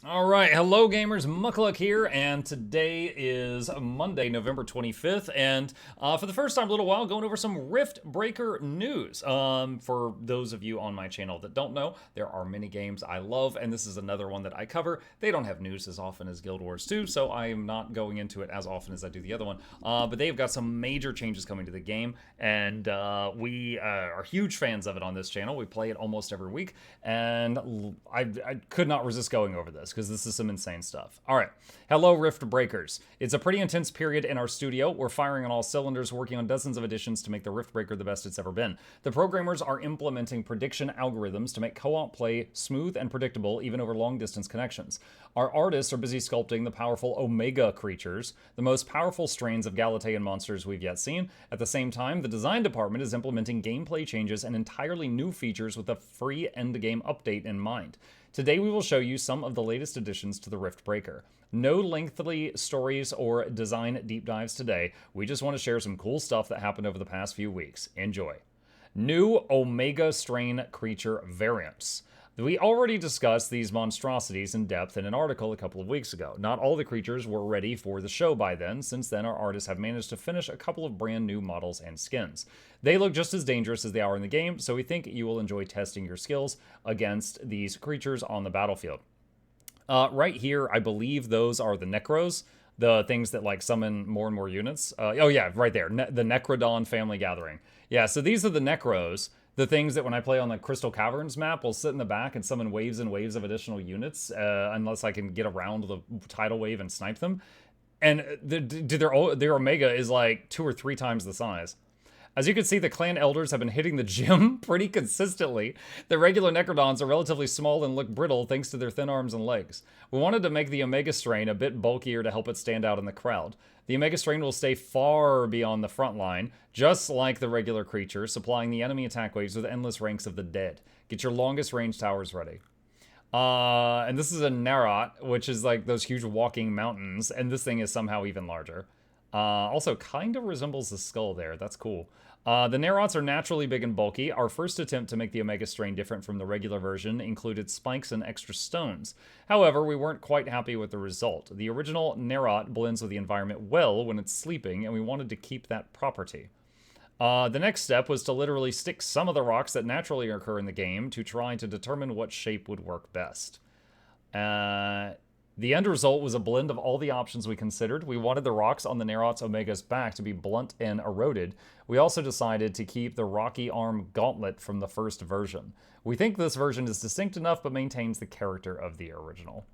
All right, hello gamers, Mukluk here, and today is Monday, November 25th, and for the first time in a little while, going over some Riftbreaker news. For those of you on my channel that don't know, there are many games I love, and this is another one that I cover. They don't have news as often as Guild Wars 2, so I am not going into it as often as I do the other one, but they've got some major changes coming to the game, and we are huge fans of it on this channel. We play it almost every week, and I could not resist going over this, because this is some insane stuff. All right. Hello, Rift Breakers. It's a pretty intense period in our studio. We're firing on all cylinders, working on dozens of additions to make the Rift Breaker the best it's ever been. The programmers are implementing prediction algorithms to make co-op play smooth and predictable, even over long-distance connections. Our artists are busy sculpting the powerful Omega creatures, the most powerful strains of Galatean monsters we've yet seen. At the same time, the design department is implementing gameplay changes and entirely new features with a free end-game update in mind. Today we will show you some of the latest additions to the Riftbreaker. No lengthy stories or design deep dives today. We just want to share some cool stuff that happened over the past few weeks. Enjoy. New Omega strain creature variants. We already discussed these monstrosities in depth in an article a couple of weeks ago. Not all the creatures were ready for the show by then. Since then, our artists have managed to finish a couple of brand new models and skins. They look just as dangerous as they are in the game, so we think you will enjoy testing your skills against these creatures on the battlefield. Right here, I believe those are the Necros, the things that like summon more and more units. Oh yeah, right there, the Necrodon Family Gathering. Yeah, so these are the Necros. The things that when I play on the Crystal Caverns map will sit in the back and summon waves and waves of additional units, unless I can get around the tidal wave and snipe them. And their Omega is like 2 or 3 times the size. As you can see, the clan elders have been hitting the gym pretty consistently. The regular Necrodons are relatively small and look brittle thanks to their thin arms and legs. We wanted to make the Omega strain a bit bulkier to help it stand out in the crowd. The Omega strain will stay far beyond the front line, just like the regular creature, supplying the enemy attack waves with endless ranks of the dead. Get your longest range towers ready. And this is a Narot, which is like those huge walking mountains, and this thing is somehow even larger. Also kind of resembles the skull there. That's cool. The Narots are naturally big and bulky. Our first attempt to make the Omega strain different from the regular version included spikes and extra stones. However, we weren't quite happy with the result. The original Narot blends with the environment well when it's sleeping, and we wanted to keep that property. The next step was to literally stick some of the rocks that naturally occur in the game to try to determine what shape would work best. The end result was a blend of all the options we considered. We wanted the rocks on the Narot's Omega's back to be blunt and eroded. We also decided to keep the rocky arm gauntlet from the first version. We think this version is distinct enough but maintains the character of the original.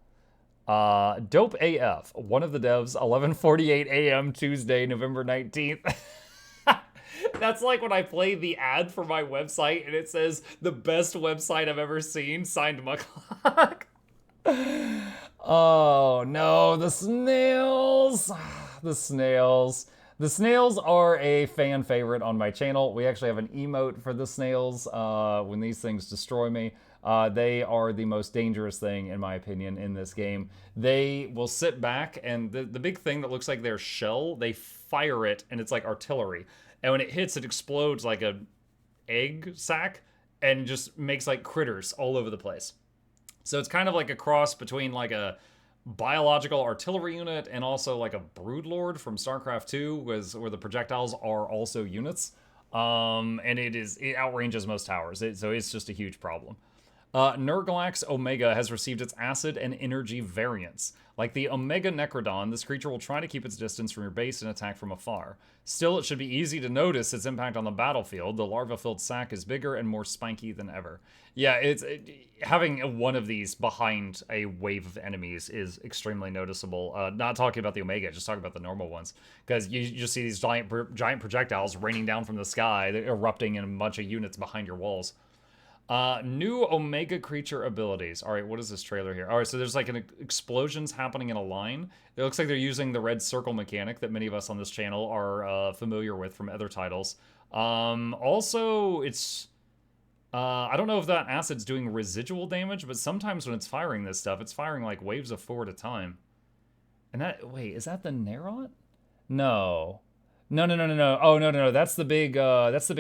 Dope AF, one of the devs, 11:48 a.m. Tuesday, November 19th. That's like when I play the ad for my website and it says, the best website I've ever seen, signed Mukluk. Oh no, the snails! The snails. The snails are a fan favorite on my channel. We actually have an emote for the snails when these things destroy me. They are the most dangerous thing, in my opinion, in this game. They will sit back, and the big thing that looks like their shell, they fire it, and it's like artillery. And when it hits, it explodes like a egg sack, and just makes like critters all over the place. So it's kind of like a cross between like a biological artillery unit and also like a broodlord from StarCraft 2, where the projectiles are also units. And it outranges most towers, so it's just a huge problem. Nurglax Omega has received its acid and energy variants. Like the Omega Necrodon, this creature will try to keep its distance from your base and attack from afar. Still, it should be easy to notice its impact on the battlefield. The larva-filled sack is bigger and more spiky than ever. Yeah, having one of these behind a wave of enemies is extremely noticeable. Not talking about the Omega, just talking about the normal ones. Because you just see these giant projectiles raining down from the sky, erupting in a bunch of units behind your walls. New Omega creature abilities. All right, what is this trailer here? All right, so there's like explosions happening in a line. It looks like they're using the red circle mechanic that many of us on this channel are familiar with from other titles. Also, it's... I don't know if that acid's doing residual damage, but sometimes when it's firing this stuff, it's firing like waves of 4 at a time. And that... Wait, is that the Narot? No. No. Oh, no. That's the big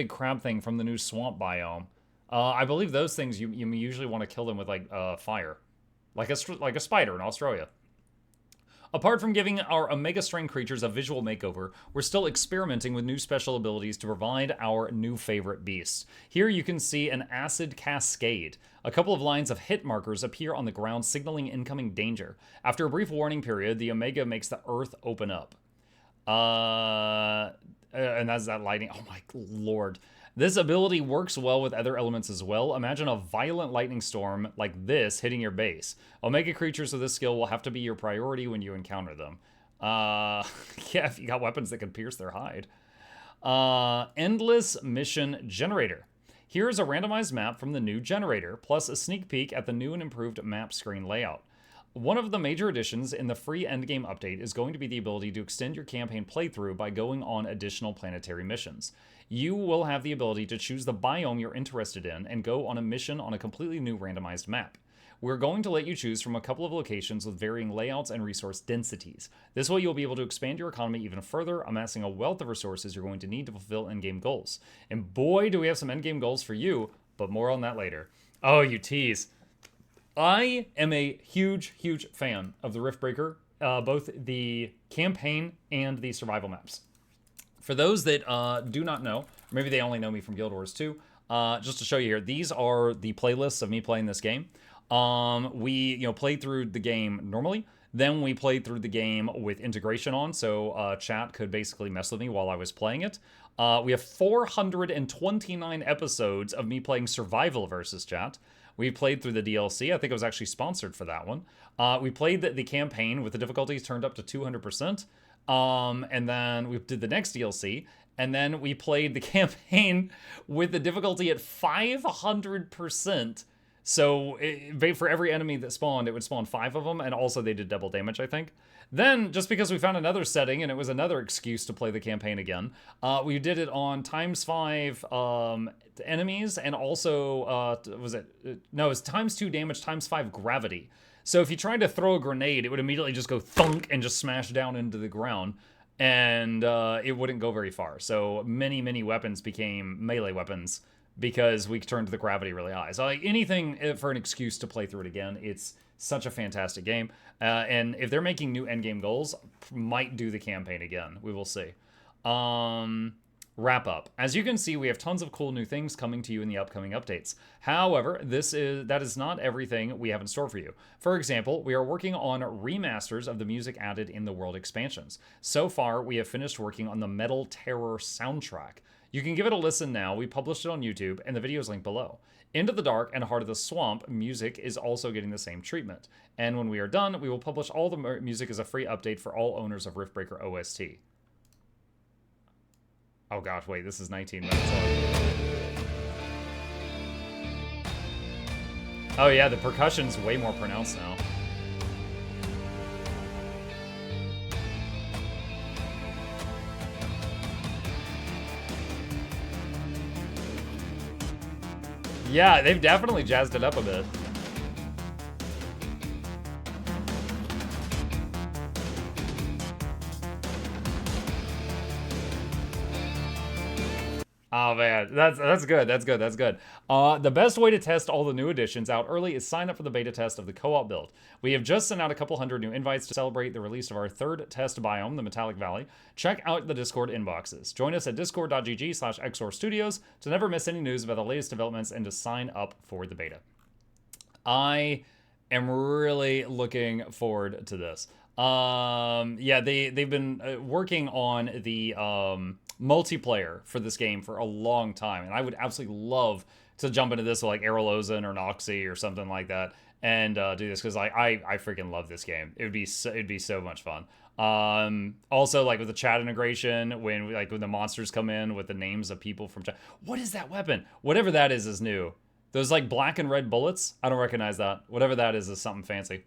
crab thing from the new swamp biome. I believe those things, you usually want to kill them with, like, fire. like a spider in Australia. Apart from giving our Omega Strain creatures a visual makeover, we're still experimenting with new special abilities to provide our new favorite beasts. Here you can see an Acid Cascade. A couple of lines of hit markers appear on the ground, signaling incoming danger. After a brief warning period, the Omega makes the earth open up. And that's that lightning. Oh my lord. This ability works well with other elements as well. Imagine a violent lightning storm like this hitting your base. Omega creatures with this skill will have to be your priority when you encounter them. Yeah, if you got weapons that can pierce their hide. Endless Mission Generator. Here's a randomized map from the new generator, plus a sneak peek at the new and improved map screen layout. One of the major additions in the free endgame update is going to be the ability to extend your campaign playthrough by going on additional planetary missions. You will have the ability to choose the biome you're interested in and go on a mission on a completely new randomized map. We're going to let you choose from a couple of locations with varying layouts and resource densities. This way you'll be able to expand your economy even further, amassing a wealth of resources you're going to need to fulfill endgame goals. And boy, do we have some endgame goals for you, but more on that later. Oh, you tease. I am a huge, huge fan of the Riftbreaker, both the campaign and the survival maps. For those that do not know, or maybe they only know me from Guild Wars 2, just to show you here, these are the playlists of me playing this game. We played through the game normally, then we played through the game with integration on, so chat could basically mess with me while I was playing it. We have 429 episodes of me playing survival versus chat. We played through the DLC. I think it was actually sponsored for that one. We played the campaign with the difficulties turned up to 200%. And then we did the next DLC. And then we played the campaign with the difficulty at 500%. So for every enemy that spawned, it would spawn 5 of them. And also they did double damage, I think. Then, just because we found another setting and it was another excuse to play the campaign again, we did it on ×5 enemies and also, it was ×2 damage, ×5 gravity. So if you tried to throw a grenade, it would immediately just go thunk and just smash down into the ground, and it wouldn't go very far. So many, many weapons became melee weapons because we turned the gravity really high. So like anything for an excuse to play through it again, it's such a fantastic game. And if they're making new endgame goals, might do the campaign again. We will see. Wrap up. As you can see, we have tons of cool new things coming to you in the upcoming updates. However, that is not everything we have in store for you. For example, we are working on remasters of the music added in the world expansions. So far, we have finished working on the Metal Terror soundtrack. You can give it a listen now. We published it on YouTube, and the video is linked below. Into the Dark and Heart of the Swamp music is also getting the same treatment. And when we are done, we will publish all the music as a free update for all owners of Riftbreaker OST. Oh gosh, wait, this is 19 minutes long. Oh yeah, the percussion's way more pronounced now. Yeah, they've definitely jazzed it up a bit. Oh man, that's good. That's good. That's good. The best way to test all the new additions out early is sign up for the beta test of the co-op build. We have just sent out a couple hundred new invites to celebrate the release of our third test biome, the Metallic Valley. Check out the Discord inboxes. Join us at discord.gg/xorstudios to never miss any news about the latest developments and to sign up for the beta. I am really looking forward to this. Yeah, they've been working on the multiplayer for this game for a long time, and I would absolutely love to jump into this with like Aralozen or Noxxi or something like that and do this, because I freaking love this game. It'd be so much fun. Also, like with the chat integration, when the monsters come in with the names of people from chat. What is that weapon? Whatever that is new. Those like black and red bullets, I don't recognize that. Whatever that is something fancy.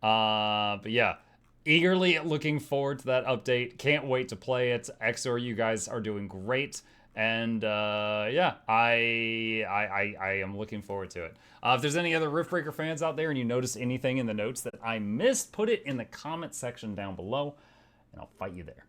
But yeah, eagerly looking forward to that update. Can't wait to play it. XOR, you guys are doing great. And yeah, I am looking forward to it. If there's any other Riftbreaker fans out there and you notice anything in the notes that I missed, put it in the comment section down below, and I'll fight you there.